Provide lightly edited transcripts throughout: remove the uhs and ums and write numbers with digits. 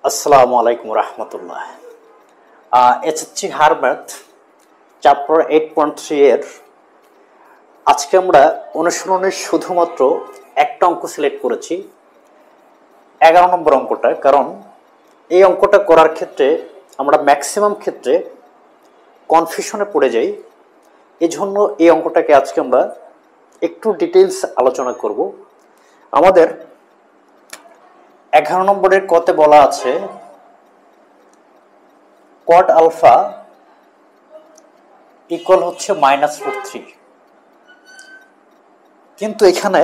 আসসালামু আলাইকুম রহমতুল্লাহ। এসএসসি হার math chapter 8.3 এর আজকে আমরা অনুশীলনের শুধুমাত্র একটা অঙ্ক সিলেক্ট করেছি, 11 নম্বর অঙ্কটা। কারণ এই অঙ্কটা করার ক্ষেত্রে আমরা ম্যাক্সিমাম ক্ষেত্রে কনফিউশনে পড়ে যাই। এজন্য এই অঙ্কটাকে আজকে আমরা একটু ডিটেইলস আলোচনা করব। আমাদের 11 নম্বরের কতে বলা আছে cot আলফা ইকুয়াল হচ্ছে -√3। কিন্তু এখানে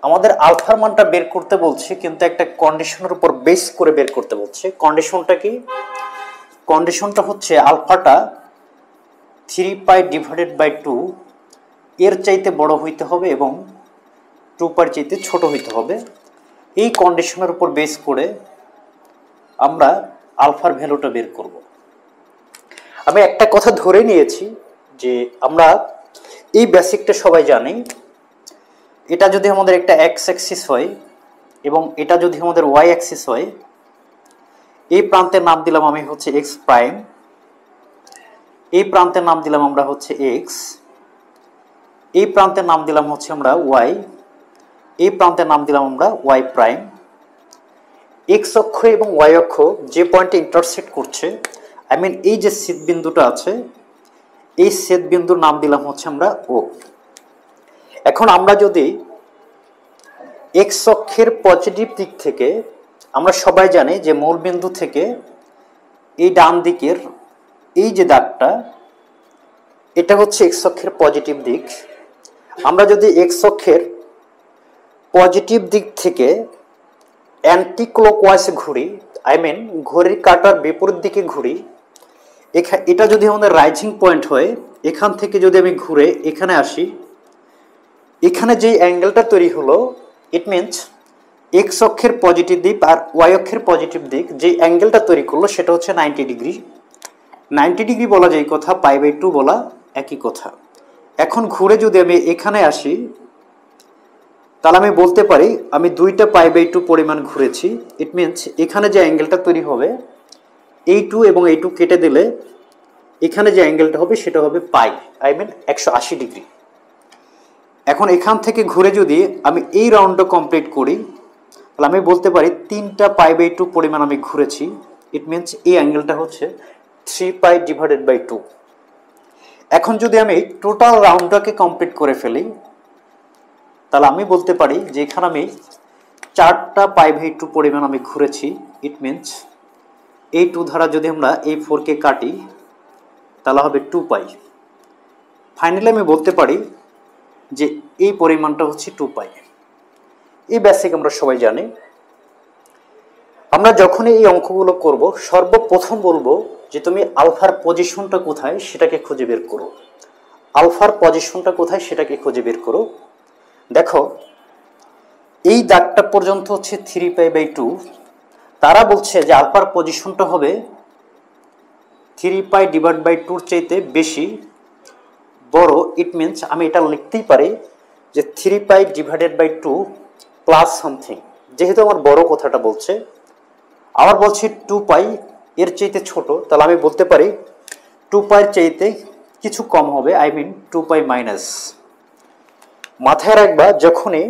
আমাদের আলফার মানটা বের করতে বলছে, কিন্তু একটা কন্ডিশনের উপর বেস করে বের করতে বলছে। কন্ডিশনটা কি? কন্ডিশনটা হচ্ছে আলফাটা 3π/2 এর চাইতে বড় হইতে হবে এবং 2π চাইতে ছোট হইতে হবে। এই কন্ডিশনের উপর বেস করে আমরা আলফার ভ্যালুটা বের করব। আমি একটা কথা ধরে নিয়েছি যে আমরা এই বেসিকটা সবাই জানি। এটা যদি আমাদের একটা এক্স অ্যাক্সিস হয় এবং এটা যদি আমাদের ওয়াই অ্যাক্সিস হয়, এই প্রান্তের নাম দিলাম আমি হচ্ছে এক্স প্রাইম, এই প্রান্তের নাম দিলাম আমরা হচ্ছে এক্স, এই প্রান্তের নাম দিলাম হচ্ছে আমরা ওয়াই, এই প্রান্তের নাম দিলাম আমরা ওয়াই প্রাইম। এক্স অক্ষ এবং ওয়াই অক্ষ যে পয়েন্টে ইন্টারসেক্ট করছে, আই মিন এই যে ছেদ বিন্দুটা আছে, এই ছেদ বিন্দুর নাম দিলাম হচ্ছে আমরা ও। এখন আমরা যদি এক্স অক্ষের পজিটিভ দিক থেকে, আমরা সবাই জানি যে মূল বিন্দু থেকে এই ডান দিকের এই যে দাগটা, এটা হচ্ছে এক্স অক্ষের পজিটিভ দিক। আমরা যদি এক্স অক্ষের পজিটিভ দিক থেকে অ্যান্টি ক্লকওয়াইজ ঘুরি, আই মিন ঘড়ির কাঁটার বিপরীত দিকে ঘুরি, এটা যদি আমাদের রাইজিং পয়েন্ট হয়, এখান থেকে যদি আমি ঘুরে এখানে আসি, এখানে যে অ্যাঙ্গেলটা তৈরি হলো, ইট মিনস এক্স অক্ষের পজিটিভ দিক আর ওয়াই অক্ষের পজিটিভ দিক যে অ্যাঙ্গেলটা তৈরি করলো সেটা হচ্ছে 90 ডিগ্রি। 90 ডিগ্রি বলা যায় কথা, π/2 বলা একই কথা। এখন ঘুরে যদি আমি এখানে আসি, তাহলে আমি বলতে পারি আমি 2টা π/2 পরিমাণ ঘুরেছি। ইট মিনস এখানে যে অ্যাঙ্গেলটা তৈরি হবে, এই 2 এবং এই 2 কেটে দিলে এখানে যে অ্যাঙ্গেলটা হবে সেটা হবে পাই, আই মিন 180 ডিগ্রি। এখন এখান থেকে ঘুরে যদি আমি এই রাউন্ডটা কমপ্লিট করি, তাহলে আমি বলতে পারি 3টা π/2 পরিমাণ আমি ঘুরেছি। ইট মিনস এই অ্যাঙ্গেলটা হচ্ছে 3π/2। এখন যদি আমি টোটাল রাউন্ডটাকে কমপ্লিট করে ফেলি, তাহলে আমি বলতে পারি যে এখানে আমি 4টা π/2 পরিমাণ আমি ঘুরেছি। ইট মিনস এই 2 ধারা যদি আমরা এই 4কে কাটি, তাহলে হবে 2π। ফাইনালি আমি বলতে পারি যে এই পরিমাণটা হচ্ছে 2π। এই বেসিক আমরা সবাই জানি। আমরা যখনই এই অঙ্কগুলো করব, সর্বপ্রথম বলবো যে তুমি আলফার পজিশনটা কোথায় সেটাকে খুঁজে বের করো। আলফার পজিশনটা কোথায় সেটাকে খুঁজে বের করো। দেখো এই দাগটা পর্যন্ত হচ্ছে 3π/2। তারা বলছে যে আলফার পজিশনটা হবে 3π/2 চাইতে বেশি বড়। ইট মিনস আমি এটা লিখতেই পারি যে 3π/2 প্লাস সামথিং। যেহেতু আমার বড় কথাটা বলছে, আবার বলছি 2π এর চাইতে ছোট, তাহলে আমি বলতে পারি 2π এর চাইতে কিছু কম হবে, আই মিন 2π মাইনাস। মাথায় রাখবা যখনই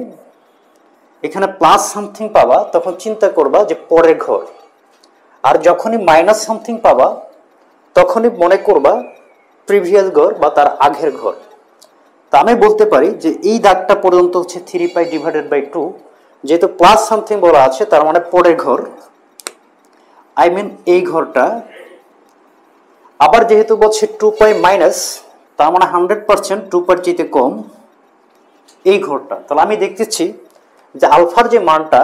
এখানে প্লাস সামথিং পাবা তখন চিন্তা করবা যে পরের ঘর, আর যখনই মাইনাস সামথিং পাবা তখনই মনে করবা প্রিভিয়াস ঘর বা তার আগের ঘর। তা আমি বলতে পারি যে এই দাগটা পর্যন্ত হচ্ছে 3π/2। যেহেতু প্লাস সামথিং বলা আছে, তার মানে পরের ঘর, আই মিন এই ঘরটা। আবার যেহেতু বলছে 2π মাইনাস, তার মানে 100% 2π চাইতে কম এই ঘরটা। তাহলে আমি দেখতেছি যে আলফার যে মানটা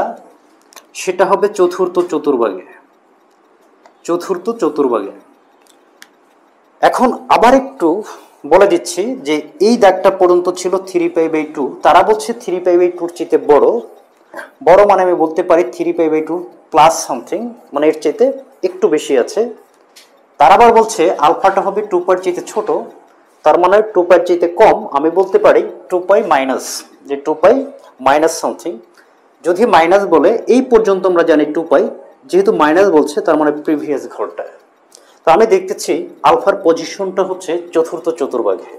সেটা হবে চতুর্থ চতুর্ভাগে। এখন আবার একটু বলে দিচ্ছি যে এই দাগটা পর্যন্ত ছিল 3π/2। তারা বলছে 3π/2 চাইতে বড় মানে আমি বলতে পারি 3π/2 প্লাস সামথিং, মানে এর চাইতে একটু বেশি আছে। তারা আবার বলছে আলফাটা হবে 2π চাইতে ছোট, তার মানে 2π চাইতে কম। আমি বলতে পারি 2π মাইনাস, যে 2π মাইনাস সামথিং। যদি মাইনাস বলে এই পর্যন্ত আমরা জানি 2π, যেহেতু মাইনাস বলছে তার মানে প্রিভিয়াস ঘরটা। তো আমি দেখতেছি আলফার পজিশনটা হচ্ছে চতুর্থ চতুর্ভাগে।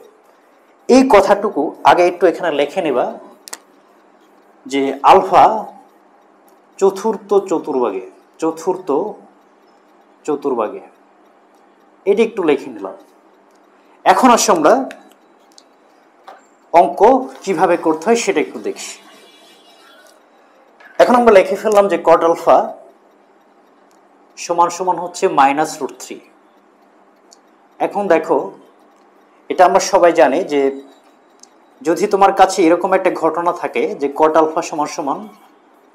এই কথাটুকু আগে একটু এখানে লিখে নেবা যে আলফা চতুর্থ চতুর্ভাগে, চতুর্থ চতুর্ভাগে, এটি একটু লিখে নিলাম। এখন আসলে আমরা অঙ্ক কিভাবে করতে হয় সেটা একটু দেখি। এখন আমরা লিখে ফেললাম যে কট আলফা সমান সমান হচ্ছে -√3। এখন দেখো, এটা আমরা সবাই জানি যে যদি তোমার কাছে এরকম একটা ঘটনা থাকে যে কট আলফা সমান সমান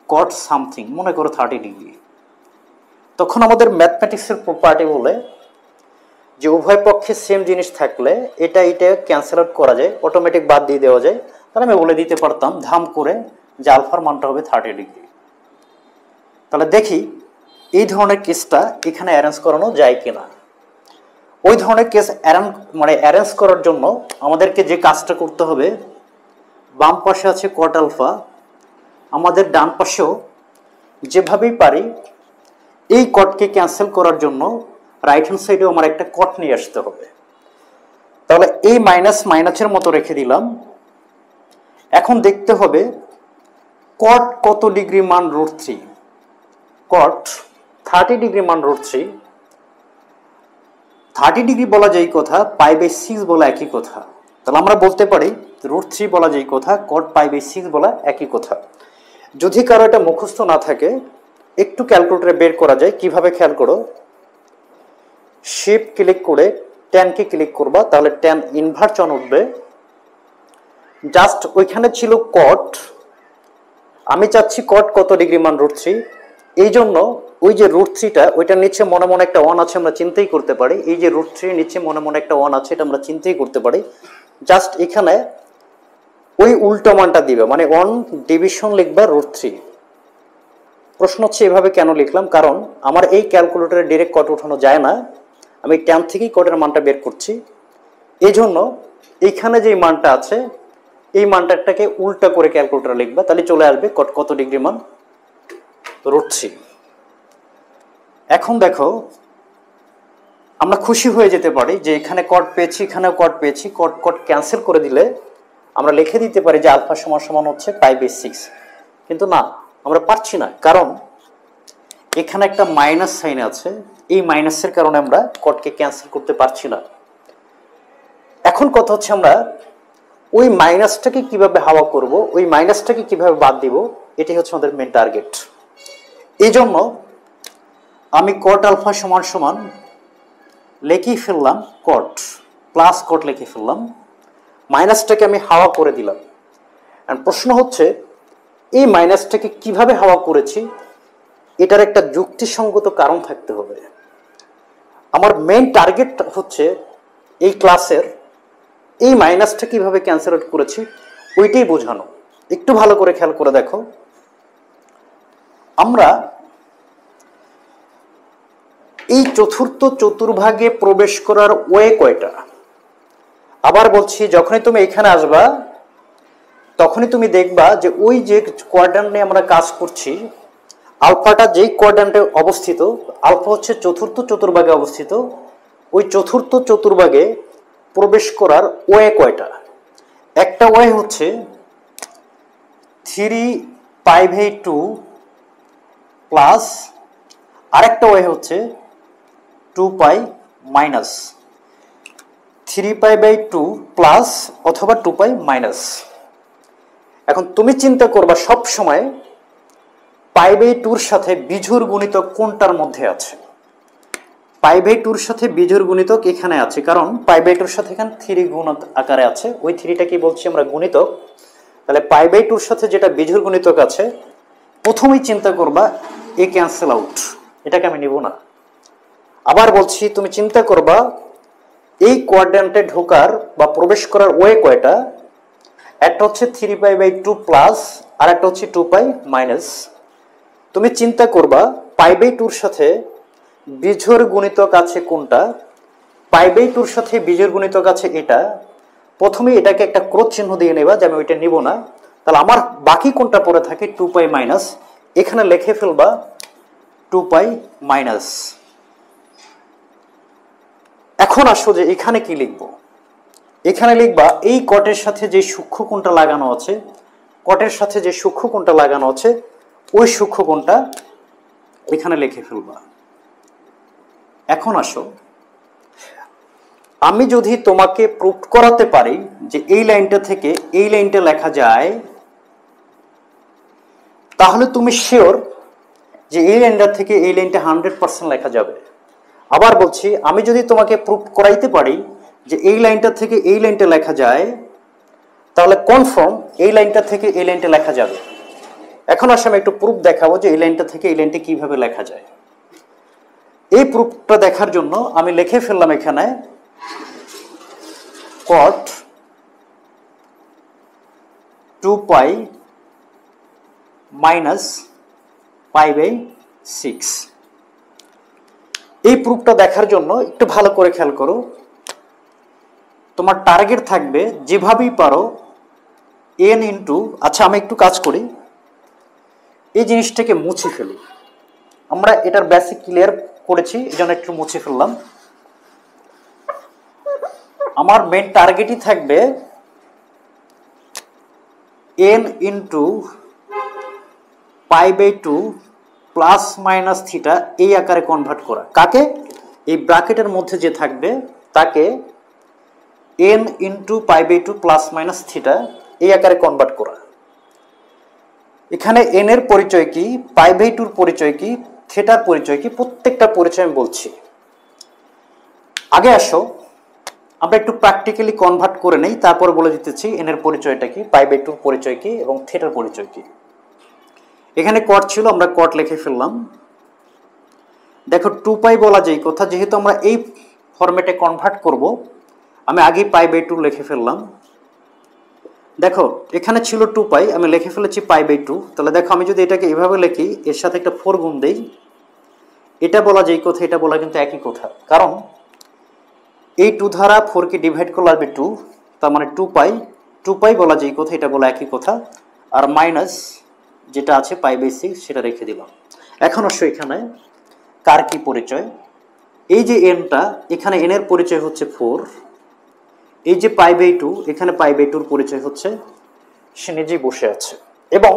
কট সামথিং, মনে করো 30 ডিগ্রি, তখন আমাদের ম্যাথমেটিক্সের প্রপার্টি বলে যে উভয় পক্ষে সেম জিনিস থাকলে এটা ক্যান্সেল আউট করা যায়, অটোমেটিক বাদ দিয়ে দেওয়া যায়। তাহলে আমি বলে দিতে পারতাম ধাম করে যে আলফার মানটা হবে 30 ডিগ্রি। তাহলে দেখি এই ধরনের কেসটা এখানে অ্যারেঞ্জ করানো যায় কিনা। ওই ধরনের কেস অ্যারেঞ্জ করার জন্য আমাদেরকে যে কাজটা করতে হবে, বাম পাশে আছে কট আলফা, আমাদের ডান পাশেও যেভাবেই পারি এই কটকে ক্যান্সেল করার জন্য রাইট হ্যান্ড সাইডেও আমার একটা কট নিয়ে আসতে হবে। তাহলে এই মাইনাস মাইনাসের মতো রেখে দিলাম। এখন দেখতে হবে কট কত ডিগ্রি মান √3। কট 30 ডিগ্রি মান √3। 30 ডিগ্রি বলা যায় কথা, π/6 বলা একই কথা। তাহলে আমরা বলতে পারি √3 বলা যায় কথা, কট π/6 বলা একই কথা। যদি কারো এটা মুখস্থ না থাকে একটু ক্যালকুলেটরে বের করা যায়। কিভাবে খেয়াল করো, শিফট ক্লিক করে ট্যানকে ক্লিক করবা, তাহলে ট্যান ইনভার্স অন উঠবে। জাস্ট ওইখানে ছিল কট, আমি চাচ্ছি কট কত ডিগ্রি মান √3। এই জন্য ওই যে √3টা ওইটার নিচে মনে মনে একটা 1 আছে, আমরা চিন্তাই করতে পারি। এই যে √3 নিচে মনে মনে একটা 1 আছে, এটা আমরা চিন্তাই করতে পারি। জাস্ট এখানে ওই উল্টো মানটা দিবে, মানে 1 ডিভিশন লিখবা √3। প্রশ্ন হচ্ছে এভাবে কেন লিখলাম, কারণ আমার এই ক্যালকুলেটরে ডিরেক্ট কট উঠানো যায় না, আমি ট্যান থেকেই কটের মানটা বের করছি। এই জন্য এইখানে যে মানটা আছে এই মানটাকে উল্টা করে ক্যালকুলেটরে লিখবা, তাহলে চলে আসবে কট কত ডিগ্রি মান √3। এখন দেখো আমরা খুশি হয়ে যেতে পারি যে এখানে কট পেয়েছি, এখানেও কট পেয়েছি। কট কট ক্যান্সেল করে দিলে আমরা লিখে দিতে পারি যে আলফা সমান সমান হচ্ছে π/6। কিন্তু না, আমরা পারছি না, কারণ এখানে একটা মাইনাস সাইন আছে। এই মাইনাসের কারণে আমরা কটকে ক্যান্সেল করতে পারছি না। এখন কথা হচ্ছে আমরা ওই মাইনাসটাকে কিভাবে হাওয়া করব, ওই মাইনাসটাকে কিভাবে বাদ দিব, এটাই হচ্ছে আমাদের মেন টার্গেট। এই জন্য আমি কট আলফা সমান সমান লিখেই ফেললাম কট প্লাস কট লিখে ফেললাম, মাইনাসটাকে আমি হাওয়া করে দিলাম। আর প্রশ্ন হচ্ছে এই মাইনাসটাকে কিভাবে হাওয়া করেছি, এটার একটা যুক্তিসঙ্গত কারণ থাকতে হবে। আমার মেইন টার্গেট হচ্ছে এই ক্লাসের এই মাইনাসটা কিভাবে ক্যান্সেল আউট করেছি ওইটাই বোঝানো। একটু ভালো করে খেয়াল করে দেখো, আমরা এই চতুর্থ চতুর্ভাগে প্রবেশ করার ওয়ে কয়টা। আবার বলছি, যখনই তুমি এখানে আসবা তখনই তুমি দেখবা যে ওই যে কোয়াড্রান্ট নিয়ে আমরা কাজ করছি, আলফাটা যেই কোয়াড্রান্টে অবস্থিত, আলফা হচ্ছে চতুর্থ চতুর্ভাগে অবস্থিত, ওই চতুর্থ চতুর্ভাগে প্রবেশ করার ওয়ে কয়টা। একটা ওয়ে হচ্ছে 3π/2 প্লাস, আরেকটা ওয়ে হচ্ছে 2π মাইনাস। 3π/2 প্লাস অথবা 2π মাইনাস। এখন তুমি চিন্তা করবা সব সময় π/2 সাথে বিজোড় গুণিতক কোনটার মধ্যে আছে। π/2 সাথে বিজোড় গুণিতক এখানে আছে, কারণ π/2 সাথে এখানে 3 গুণ আকারে আছে। ওই 3টা কি বলছি আমরা, গুণিতক। তাহলে π/2 সাথে যেটা বিজোড় গুণিতক আছে, প্রথমেই চিন্তা করবা এ ক্যান্সেল আউট, এটাকে আমি নিব না। আবার বলছি, তুমি চিন্তা করবা এই কোয়াড্রান্টে ঢোকার বা প্রবেশ করার ওয়ে কয়টা। একটা হচ্ছে 3π/2 প্লাস, আর একটা হচ্ছে 2π মাইনাস। তুমি চিন্তা করবা π/2 সাথে বিজোড় গুণিতক আছে কোনটা। π/2 সাথে বিজোড় গুণিতক আছে এটা। প্রথমে এটাকে একটা ক্রোধ চিহ্ন দিয়ে নেবা যে আমি ওইটা নিব না। তাহলে আমার বাকি কোনটা পড়ে থাকে 2π মাইনাস। এখানে লিখে ফেলবা 2 পাই মাইনাস। এখন আসো যে এখানে কি লিখব, এখানে লিখবা এই কটের সাথে যে সূক্ষ্মকোণটা লাগানো আছে, কটের সাথে যে সূক্ষ্মকোণটা লাগানো আছে ওই সূক্ষ্মকোণটা এখানে লিখে ফেলবা। এখন আসো, আমি যদি তোমাকে প্রুফ করাতে পারি যে এই লাইনটা থেকে এই লাইনটা লেখা যায়, তাহলে তুমি শিওর যে এই লাইনটা থেকে এই লাইনটা 100% লেখা যাবে। আবার বলছি, আমি যদি তোমাকে প্রুফ করাইতে পারি যে এই লাইনটা থেকে এই লাইনটা লেখা যায়, তাহলে কনফার্ম এই লাইনটা থেকে এই লাইনটা লেখা যাবে। এখন আসলে আমি একটু প্রুফ দেখাবো যে এই লাইনটা থেকে এই লাইনটা কিভাবে লেখা যায়। এই প্রুফটা দেখার জন্য আমি লিখে ফেললাম এখানে cot 2 pi minus pi by 6। এই প্রুফটা দেখার জন্য একটু ভালো করে খেয়াল করো, তোমার টার্গেট থাকবে যেভাবেই পারো n ইন্টু, আচ্ছা আমি একটু কাজ করি, এই জিনিসটাকে মুছে ফেলি। আমরা এটার বেসিক ক্লিয়ার করেছি, এই জন্য একটু মুছে ফেললাম। আমার মেন টার্গেটই থাকবে n into pi by 2 plus minus theta এই আকারে কনভার্ট করা। কাকে? এই ব্র্যাকেটের মধ্যে যে থাকবে তাকে n into pi by 2 plus minus theta এই আকারে কনভার্ট করা। এখানে n এর পরিচয় কি, পাই বাই 2 পরিচয় কি, থিটার পরিচয় কি, প্রত্যেকটা পরিচয় আমি বলছি। আগে আসো আমরা একটু প্র্যাকটিক্যালি কনভার্ট করে নেই, তারপর বলে দিতেছি n এর পরিচয়টা কি, পাই বাই 2 পরিচয় কি এবং থিটার পরিচয় কি। এখানে কট ছিল, আমরা কট লিখে ফেললাম। দেখো 2 পাই বলা যায় কথা, যেহেতু আমরা এই ফরম্যাটে কনভার্ট করব, আমি আগেই পাই বাই 2 লিখে ফেললাম। দেখো এখানে ছিল 2 পাই, আমি লিখে ফেলেছি পাই বাই 2। তাহলে দেখো আমি যদি এটাকে এভাবে লিখি, এর সাথে একটা 4 গুণ দেই, এটা বলা যায় কথা, এটা বলা কিন্তু একই কথা। কারণ এই 2 দ্বারা 4 কে ডিভাইড করলে আসবে 2, তার মানে 2 পাই বলা যায় কথা, এটা বলা একই কথা। আর মাইনাস যেটা আছে পাই বাই 6 সেটা রেখে দিলাম। এখন আসো এখানে কার কি পরিচয়, এই যে nটা, এখানে n এর পরিচয় হচ্ছে 4, এই যে পাই বাই 2, এখানে পাই বাই 2 এর পরিচয় হচ্ছে সে নিজেই বসে আছে। এবং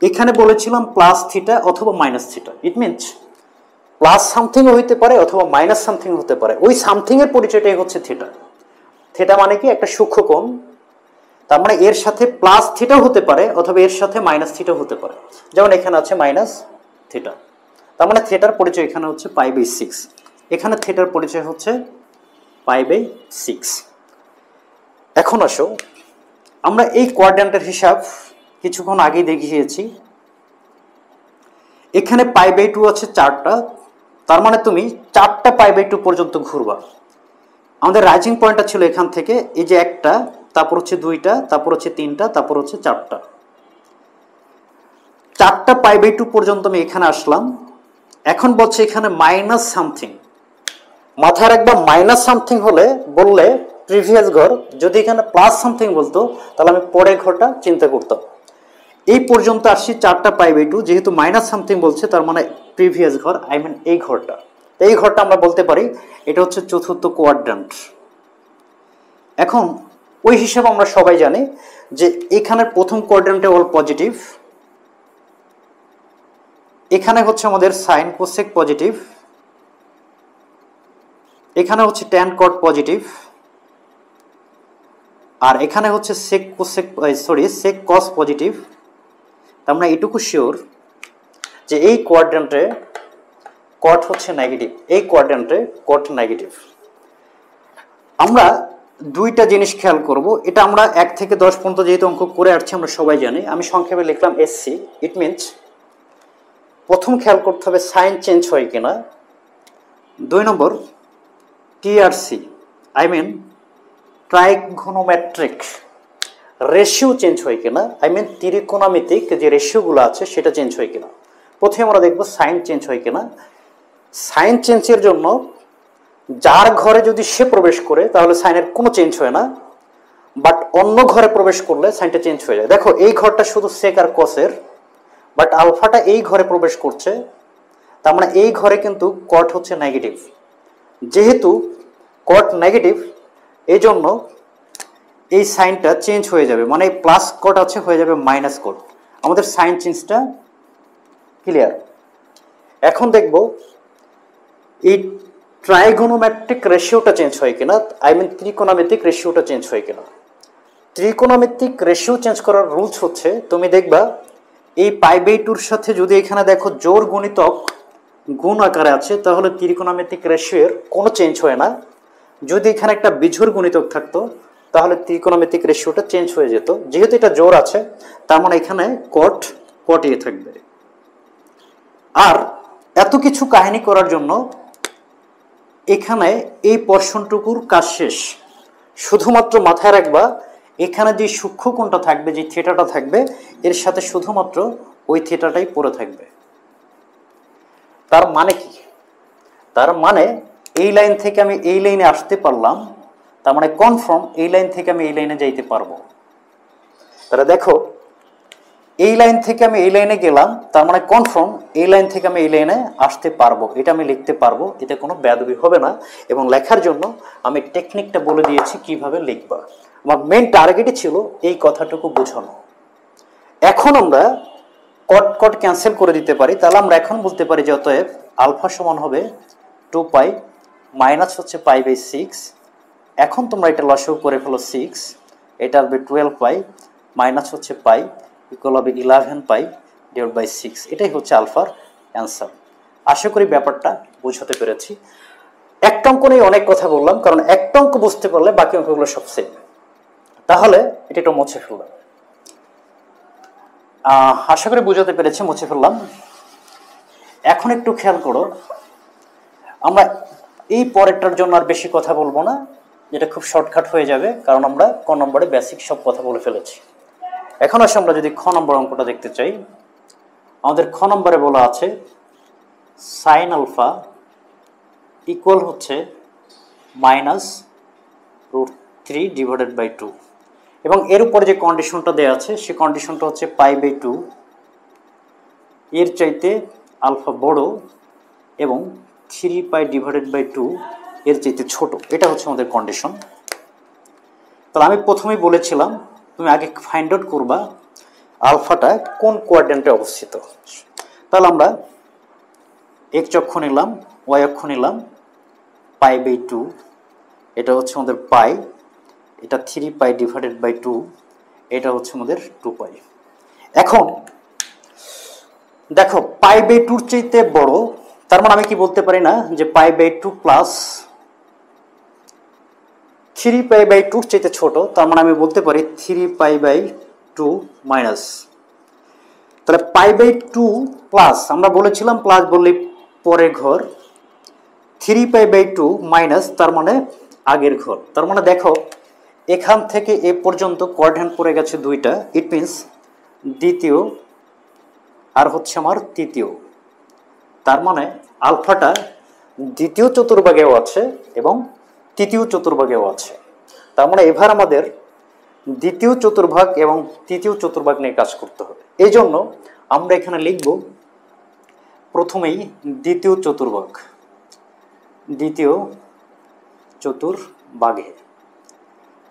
এখানে বলেছিলাম প্লাস থিটা অথবা minus theta, it means plus সামথিংও হইতে পারে অথবা মাইনাস সামথিং হতে পারে। ওই সামথিং এর পরিচয়টাই হচ্ছে থিটা। থিটা মানে কি? একটা সূক্ষ্মকোণ। তার মানে এর সাথে প্লাস থিটাও হতে পারে অথবা এর সাথে মাইনাস থিটাও হতে পারে। যেমন এখানে আছে মাইনাস থিটা, তার মানে থিটার পরিচয় এখানে হচ্ছে পাই বাই 6, এখানে থিটার পরিচয় হচ্ছে পাই বাই 6। এখন আসো আমরা এই কোয়াড্র্যান্টের হিসাব কিছুক্ষণ আগেই দেখিয়েছি। এখানে পাই বাই 2 আছে 4টা, তার মানে তুমি 4টা পাই বাই 2 পর্যন্ত ঘুরবা। আমাদের রাইজিং পয়েন্টটা ছিল এখান থেকে, এই যে একটা, তারপর হচ্ছে 2টা, তারপর হচ্ছে 3টা, তারপর হচ্ছে 4টা। 4টা পাই বাই 2 পর্যন্ত আমি এখানে আসলাম। এখন বলছে এখানে মাইনাস সামথিং, মাথায় রাখবা মাইনাস সামথিং হলে বললে প্রিভিয়াস ঘর, যদি এখানে প্লাস সামথিং বলতো তাহলে আমি পরের ঘরটা চিন্তা করতাম। এই পর্যন্ত আসছি 4টা পাই বাই 2, যেহেতু মাইনাস সামথিং বলছে তার মানে প্রিভিয়াস ঘর, আই মিন এই ঘরটা। এই ঘরটা আমরা বলতে পারি এটা হচ্ছে চতুর্থ কোয়াড্র্যান্ট। এখন ওই হিসাবে আমরা সবাই জানি যে এখানের প্রথম কোয়াড্র্যান্টে অল পজিটিভ, এখানে হচ্ছে আমাদের সাইন কোসেক পজিটিভ, এখানে হচ্ছে ট্যান কট পজিটিভ, আর এখানে হচ্ছে সেক কোসেক সেক কস পজিটিভ। আমরা এটুকু শিওর যে এই কোয়াড্র্যান্টে কট হচ্ছে নেগেটিভ, এই কোয়াড্র্যান্টে কট নেগেটিভ। আমরা দুইটা জিনিস খেয়াল করব, এটা আমরা 1 থেকে 10 পর্যন্ত যেহেতু অঙ্ক করে আসছি আমরা সবাই জানি, আমি সংক্ষেপে লিখলাম SC। ইট মিনস প্রথম খেয়াল করতে হবে সাইন চেঞ্জ হয় কিনা, 2 number TRC, I mean trigonometric ratio change হয় কিনা, আই মিন ত্রিকোণমিতিক যে রেশিওগুলো আছে সেটা চেঞ্জ হয় কিনা। প্রথমে আমরা দেখব সাইন চেঞ্জ হয় কিনা। সাইন চেঞ্জের জন্য যার ঘরে যদি সে প্রবেশ করে তাহলে সাইনের কোনো চেঞ্জ হয় না, বাট অন্য ঘরে প্রবেশ করলে সাইনটা চেঞ্জ হয়ে যায়। দেখো এই ঘরটা শুধু সেক আর কসের, বাট আলফাটা এই ঘরে প্রবেশ করছে, তার মানে এই ঘরে কিন্তু কট হচ্ছে নেগেটিভ, যেহেতু কট নেগেটিভ এই জন্য এই সাইনটা চেঞ্জ হয়ে যাবে, মানে প্লাস কট আছে হয়ে যাবে মাইনাস কট। আমাদের সাইন চেঞ্জটা ক্লিয়ার। এখন দেখব এই ট্রাইগোনোমেট্রিক রেশিওটা চেঞ্জ হয় কিনা, আই মিন ত্রিকোণমিতিক রেশিওটা চেঞ্জ হয় কিনা। ত্রিকোণমিতিক রেশিও চেঞ্জ করার রুলস হচ্ছে, তুমি দেখবা এই পাই/2 সাথে যদি এখানে দেখো জোর গুণিতক গুণ আকারে আছে তাহলে ত্রিকোণমিতিক রেশিওর কোনো চেঞ্জ হয় না। যদি এখানে একটা বিজোড় গুণিতক থাকতো তাহলে ত্রিকোণমিতিক রেশিওটা চেঞ্জ হয়ে যেত। যেহেতু এটা জোর আছে তার মানে এখানে কট কটিয়ে থাকবে। আর এত কিছু কাহিনী করার জন্য এখানে এই পোরশনটুকুর কাজ শেষ। শুধুমাত্র মাথায় রাখবা এখানে যে সূক্ষ্ম কোণটা থাকবে, যে থিটাটা থাকবে, এর সাথে শুধুমাত্র ওই থিটাটাই পড়ে থাকবে। তার মানে কি? তার মানে এই লাইন থেকে আমি এই লাইনে আসতে পারলাম, তার মানে কনফার্ম এই লাইন থেকে আমি এই লাইনে যাইতে পারবো। তাহলে দেখো এই লাইন থেকে আমি এই লাইনে গেলাম, তার মানে কনফার্ম এই লাইন থেকে আমি এই লাইনে আসতে পারবো, এটা আমি লিখতে পারবো, এতে কোনো বেয়াদবি হবে না। এবং লেখার জন্য আমি টেকনিকটা বলে দিয়েছি কিভাবে লিখবা। আমার মেন টার্গেটই ছিল এই কথাটুকু বোঝানো। এখন আমরা কট কট ক্যান্সেল করে দিতে পারি, তাহলে আমরা এখন বলতে পারি যে অতএব আলফা সমান হবে 2π মাইনাস হচ্ছে π/6। এখন তোমরা এটা লসাগু করে ফেলো 6, এটা হবে 12π মাইনাস হচ্ছে π ইকুয়াল হবে 11π ডিভাইড বাই 6। এটাই হচ্ছে আলফার অ্যান্সার। আশা করি ব্যাপারটা বোঝাতে পেরেছি। একটা অঙ্ক নিয়ে অনেক কথা বললাম, কারণ একটা অঙ্ক বুঝতে পারলে বাকি অঙ্কগুলো সব সেম। তাহলে এটা একটু মুছে ফেললাম, আশা করি বোঝাতে পেরেছি, মুছে ফেললাম। এখন একটু খেয়াল করো, আমরা এই পরেরটার জন্য আর বেশি কথা বলবো না, যেটা খুব শর্টকাট হয়ে যাবে, কারণ আমরা ক নম্বরে বেসিক সব কথা বলে ফেলেছি। এখন আসলে আমরা যদি খ নম্বর অঙ্কটা দেখতে চাই, আমাদের খ নম্বরে বলা আছে সাইন আলফা ইকুয়াল হচ্ছে -√3 ডিভাইডেড বাই 2, এবং এর উপরে যে কন্ডিশনটা দেওয়া আছে সে কন্ডিশনটা হচ্ছে π/2 এর চাইতে আলফা বড় এবং 3π ডিভাইডেড বাই 2 এর চাইতে ছোট। এটা হচ্ছে আমাদের কন্ডিশন। তাহলে আমি প্রথমেই বলেছিলাম তুমি আগে ফাইন্ড আউট করবা আলফাটা কোন কোয়াড্রেন্টে অবস্থিত। তাহলে আমরা x অক্ষ নিলাম, y অক্ষ নিলাম, π/2, এটা হচ্ছে আমাদের পাই, এটা 3π ডিভাইডেড বাই 2, এটা হচ্ছে আমাদের 2π। এখন দেখো π/2 চাইতে বড়, তার মানে আমি কি বলতে পারি না যে π/2 প্লাস 3π/2 চাইতে ছোট, তার মানে আমি বলতে পারি 3π/2 মাইনাস। তাহলে π/2 প্লাস, আমরা বলেছিলাম প্লাস বললে পরের ঘর, 3π/2 মাইনাস তার মানে আগের ঘর। তার মানে দেখো এখান থেকে এ পর্যন্ত কোয়াড্রেন্ট পড়ে গেছে দুইটা, ইট মিনস দ্বিতীয় আর হচ্ছে আমার তৃতীয়। তার মানে আলফাটা দ্বিতীয় চতুর্ভাগেও আছে এবং তৃতীয় চতুর্ভাগেও আছে। তার মানে এবার আমাদের দ্বিতীয় চতুর্ভাগ এবং তৃতীয় চতুর্ভাগ নিয়ে কাজ করতে হবে। এই জন্য আমরা এখানে লিখব প্রথমেই দ্বিতীয় চতুর্ভাগ, দ্বিতীয় চতুর্ভাগে।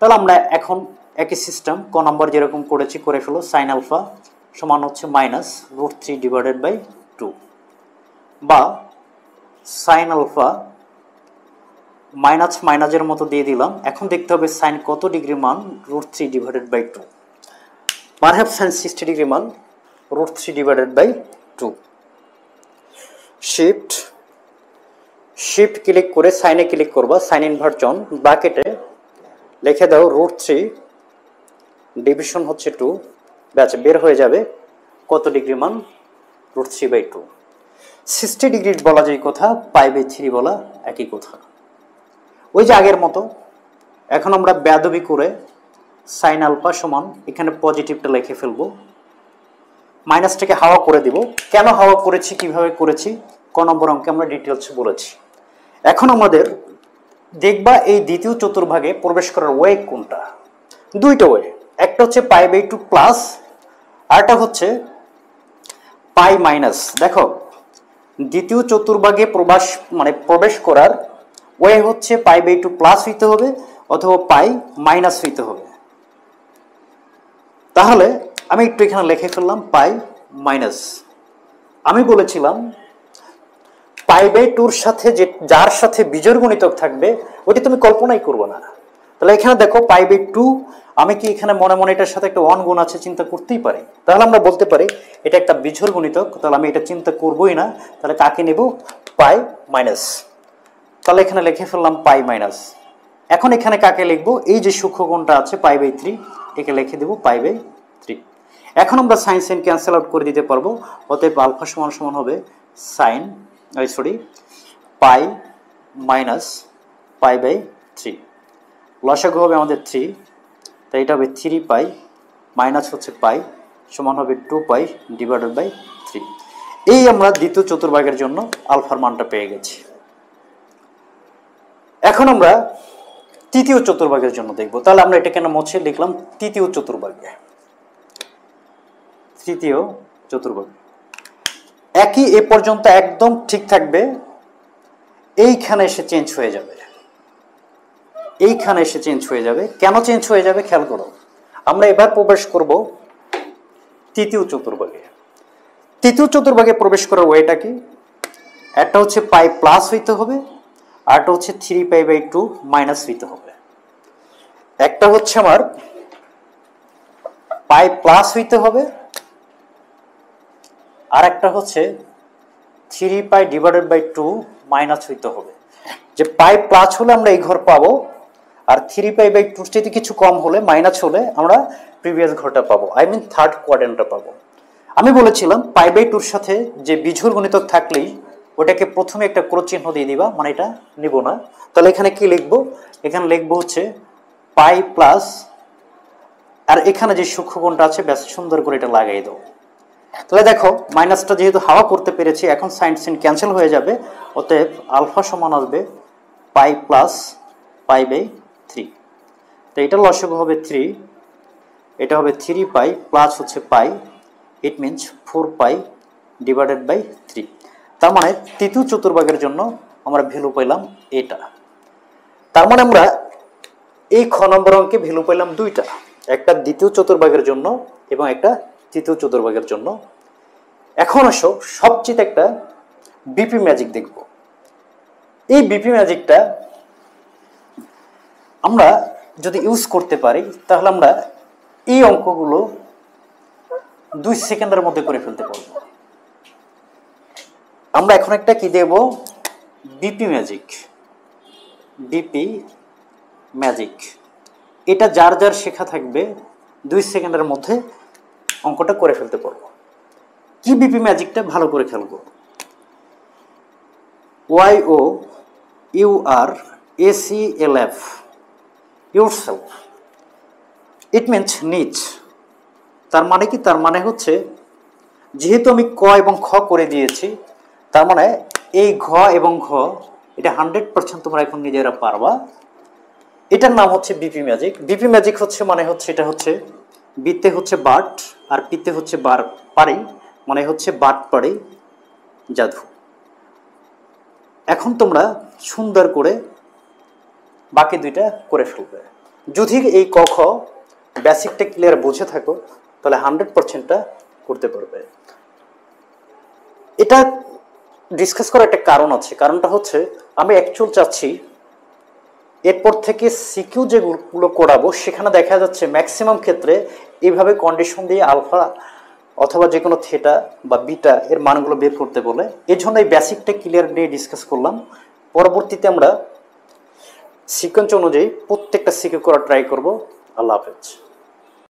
তাহলে আমরা এখন একই সিস্টেম ক নম্বর যেরকম করেছি করে ফেলো। সাইন আলফা সমান হচ্ছে -√3 ডিভাইডেড বাই 2, বা সাইন আলফা মাইনাস মাইনাসের মতো দিয়ে দিলাম। এখন দেখতে হবে সাইন কত ডিগ্রি মান, √3 divided by 2, perhaps sine 60 degree মান √3 ডিভাইডেড বাই 2। শিফট ক্লিক করে সাইনে ক্লিক করবা, সাইন ইনভার্জন ব্র্যাকেটে লিখে দাও √3 ডিভিশন হচ্ছে 2, ব্যাচ বের হয়ে যাবে কত ডিগ্রি মান, √3 বাই 2। 60 ডিগ্রি বলা যায় কথা, π/3 বলা একই কথা। ওই যে আগের মতো এখন আমরা বেয়াদবি করে সাইন আলফা সমান এখানে পজিটিভটা লিখে ফেলবো, মাইনাসটাকে হাওয়া করে দিব। কেন হাওয়া করেছি, কিভাবে করেছি ক নম্বর অঙ্কে আমরা ডিটেলস বলেছি। এখন আমাদের দেখবা এই দ্বিতীয় চতুর্ভাগে প্রবেশ করার ওয়ে কোনটা। দুইটা ওয়ে, একটা হচ্ছে π/2 প্লাস, আরটা হচ্ছে পাই মাইনাস। দেখো দ্বিতীয় চতুর্ভাগে প্রবেশ করার ওয়ে হচ্ছে π/2 প্লাস হইতে হবে অথবা পাই মাইনাস হইতে হবে। তাহলে আমি একটু এখানে লিখে ফেললাম পাই মাইনাস। আমি বলেছিলাম π/2 সাথে যার সাথে বিজোড় গুণিতক থাকবে ওটি তুমি কল্পনাই করবে না। তাহলে এখানে দেখো π/2, আমি কি এখানে মনে মনে এটার সাথে একটা 1 গুণ আছে চিন্তা করতেই পারি, তাহলে আমরা বলতে পারি এটা একটা বিজোড় গুণিতক, তাহলে আমি এটা চিন্তা করবই না। তাহলে কাকে নেব? পাই মাইনাস। তাহলে এখানে লিখে ফেললাম পাই মাইনাস। এখন এখানে কাকে লিখবো? এই যে সূক্ষ্মকোণটা আছে π/3, একে লিখে দেব π/3। এখন আমরা সাইন সাইন ক্যান্সেল আউট করে দিতে পারবো, অতএব আলফা সমান সমান হবে পাই মাইনাস π/3। লসাগু হবে আমাদের 3, তাই এটা হবে 3 পাই মাইনাস হচ্ছে পাই সমান হবে 2 পাই ডিভাইডেড বাই 3। এই আমরা দ্বিতীয় চতুর্ভাগের জন্য আলফার মানটা পেয়ে গেছি। এখন আমরা তৃতীয় চতুর্ভাগের জন্য দেখব। তাহলে আমরা এটা কেন মুছে লিখলাম তৃতীয় চতুর্ভাগে। তৃতীয় চতুর্ভাগ একই এ পর্যন্ত একদম ঠিক থাকবে, এইখানে এসে চেঞ্জ হয়ে যাবে, এইখানে এসে চেঞ্জ হয়ে যাবে। কেন চেঞ্জ হয়ে যাবে খেয়াল করো। আমরা এবার প্রবেশ করব তৃতীয় চতুর্ভাগে। তৃতীয় চতুর্ভাগে প্রবেশ করার ওয়েটা কি? একটা হচ্ছে পাই প্লাস হইতে হবে, আর একটা হচ্ছে 3π/2 মাইনাস হইতে হবে। একটা হচ্ছে আমার পাই প্লাস হইতে হবে, আর একটা হচ্ছে 3π ডিভাইডেড বাই 2 মাইনাস হইতে হবে। যে পাই প্লাস হলে আমরা এই ঘর পাবো, আর 3π/2 যদি কিছু কম হলে মাইনাস হলে আমরা প্রিভিয়াস ঘরটা পাবো, আই মিন থার্ড কোয়াড্রেন্টটা পাবো। আমি বলেছিলাম π/2 সাথে যে বিজোড় গুণিতক থাকলেই ওটাকে প্রথমে একটা ক্রোশ চিহ্ন দিয়ে দিবা, মানে এটা নিব না। তাহলে এখানে কি লিখবো? এখানে লিখবো হচ্ছে পাই প্লাস, আর এখানে যে সূক্ষ্মকোণটা আছে ব্যাস সুন্দর করে এটা লাগাই দাও। তাহলে দেখো মাইনাসটা যেহেতু হাওয়া করতে পেরেছি, এখন সাইন সাইন ক্যান্সেল হয়ে যাবে, অতএব আলফা সমান আসবে পাই প্লাস π/3। তো এটা লসাগু হবে 3, এটা হবে 3 পাই প্লাস হচ্ছে pi, it means 4 pi divided by 3। তার মানে তৃতীয় চতুর্ভাগের জন্য আমরা ভ্যালু পেলাম এটা। তার মানে আমরা এই খ নম্বর অঙ্কে ভ্যালু পেলাম দুইটা, একটা দ্বিতীয় চতুর্ভাগের জন্য এবং একটা তৃতীয় চতুর্ভাগের জন্য। এখন আসো সবচেয়ে একটা বিপি ম্যাজিক দেখব। এই বিপি ম্যাজিকটা আমরা যদি ইউজ করতে পারি তাহলে আমরা এই অঙ্কগুলো 2 সেকেন্ডের মধ্যে করে ফেলতে পারবো। আমরা এখন একটা কি দেব? BP magic. বিপি ম্যাজিক এটা যার যার শেখা থাকবে 2 সেকেন্ডের মধ্যে অঙ্কটা করে ফেলতে পারবো। কি বিপি ম্যাজিকটা ভালো করে খেয়াল করো। YOURACLF yourself, it means নিজ। তার মানে কি? তার মানে হচ্ছে যেহেতু আমি ক এবং খ করে দিয়েছি, তার মানে এই ঘ এবং ঘ এটা 100% তোমরা এখন নিজেরা পারবা। এটার নাম হচ্ছে বিপি ম্যাজিক। বিপি ম্যাজিক হচ্ছে মানে হচ্ছে এটা হচ্ছে বিতে হচ্ছে বাট আর পিতে হচ্ছে বার পারি, মানে হচ্ছে বাট পারি জাদু। এখন তোমরা সুন্দর করে বাকি দুইটা করে ফেলবে। যদি এই ক খ বেসিকটা ক্লিয়ার বুঝে থাকো তাহলে 100%টা করতে পারবে। এটা ডিসকাস করার একটা কারণ আছে, কারণটা হচ্ছে আমি অ্যাকচুয়াল চাচ্ছি এরপর থেকে সিকিউ যেগুলো করাবো সেখানে দেখা যাচ্ছে ম্যাক্সিমাম ক্ষেত্রে এইভাবে কন্ডিশন দিয়ে আলফা অথবা যে কোনো থিটা বা বিটা এর মানগুলো বের করতে বলে। এই জন্য এই বেসিকটা ক্লিয়ার দিয়ে ডিসকাস করলাম। পরবর্তীতে আমরা সিকোয়েন্স অনুযায়ী প্রত্যেকটা সিকিউ করা ট্রাই করব। আল্লাহ হাফেজ।